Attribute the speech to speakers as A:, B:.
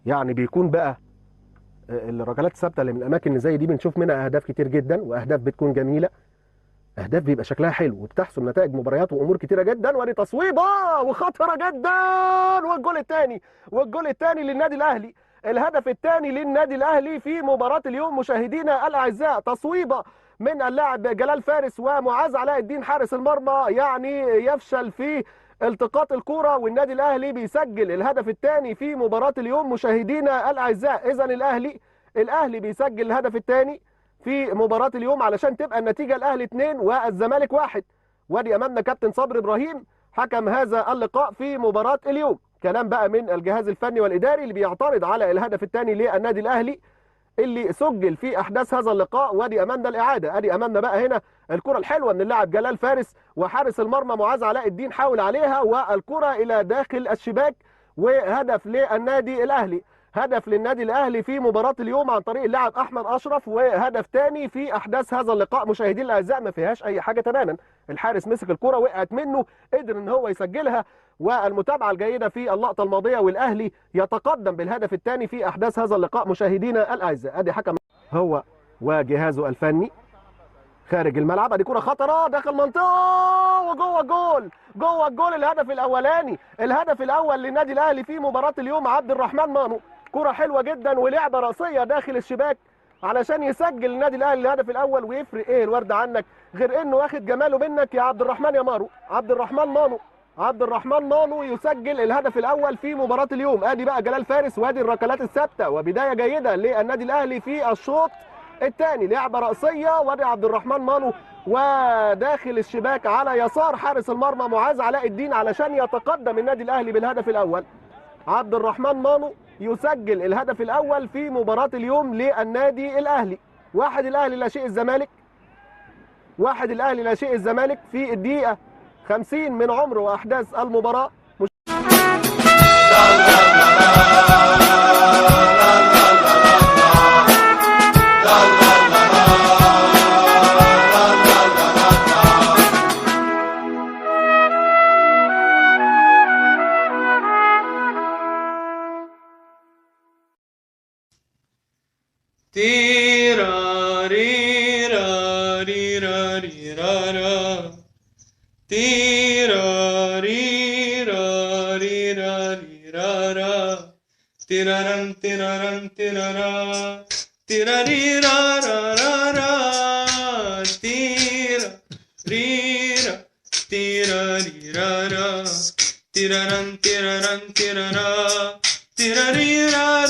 A: يعني بيكون بقى الركلات الثابته اللي من الاماكن اللي زي دي بنشوف منها اهداف كتير جدا، واهداف بتكون جميله، اهداف بيبقى شكلها حلو وبتحسم نتائج مباريات وامور كتيره جدا. ودي تصويبه وخطره جدا، والجول الثاني، والجول الثاني للنادي الاهلي، الهدف الثاني للنادي الاهلي في مباراه اليوم مشاهدينا الاعزاء. تصويبه من اللاعب جلال فارس ومعاذ علاء الدين حارس المرمى، يعني يفشل في التقاط الكرة، والنادي الاهلي بيسجل الهدف الثاني في مباراه اليوم مشاهدينا الاعزاء. اذا الاهلي بيسجل الهدف الثاني في مباراة اليوم علشان تبقى النتيجة الأهلي 2 والزمالك 1. وادي أمامنا كابتن صبري إبراهيم حكم هذا اللقاء في مباراة اليوم. كلام بقى من الجهاز الفني والإداري اللي بيعترض على الهدف الثاني للنادي الأهلي اللي سجل في أحداث هذا اللقاء. وادي أمامنا الإعادة، أدي أمامنا بقى هنا الكرة الحلوة من اللاعب جلال فارس، وحارس المرمى معاذ علاء الدين حاول عليها، والكرة إلى داخل الشباك، وهدف للنادي الأهلي. هدف للنادي الاهلي في مباراه اليوم عن طريق اللاعب احمد اشرف، وهدف ثاني في احداث هذا اللقاء مشاهدين الاعزاء. ما فيهاش اي حاجه تماما، الحارس مسك الكره وقعت منه، قدر ان هو يسجلها. والمتابعه الجيده في اللقطه الماضيه، والاهلي يتقدم بالهدف الثاني في احداث هذا اللقاء مشاهدينا الاعزاء. ادي حكم هو وجهازه الفني خارج الملعب. ادي كره خطره داخل منطقه وجوه الجول، جوه الجول. الهدف الاولاني، الهدف الاول للنادي الاهلي في مباراه اليوم عبد الرحمن مانو. كره حلوه جدا ولعبه راسيه داخل الشباك علشان يسجل النادي الاهلي الهدف الاول. ويفرق ايه الورد عنك غير انه واخد جماله منك يا عبد الرحمن يا مارو. عبد الرحمن مانو، عبد الرحمن مانو يسجل الهدف الاول في مباراه اليوم. ادي بقى جلال فارس، وادي الركلات الثابته، وبدايه جيده للنادي الاهلي في الشوط الثاني. لعبه راسيه، وادي عبد الرحمن مانو وداخل الشباك على يسار حارس المرمى معاذ علاء الدين علشان يتقدم النادي الاهلي بالهدف الاول. عبد الرحمن مانو يسجل الهدف الاول في مباراه اليوم للنادي الاهلي. واحد الاهلي لا شيء الزمالك، واحد الاهلي لا شيء الزمالك في الدقيقه 50 من عمر واحداث المباراه.
B: Tira ri ra ri ra ri ra ra. Tira ri ra ri ra ri ra ra. Tiraram tiraram tirara. Tira ri ra ra ra ra. Tira ri ra. Tira ri ra ra. Tiraram tiraram tirara. Tira ri ra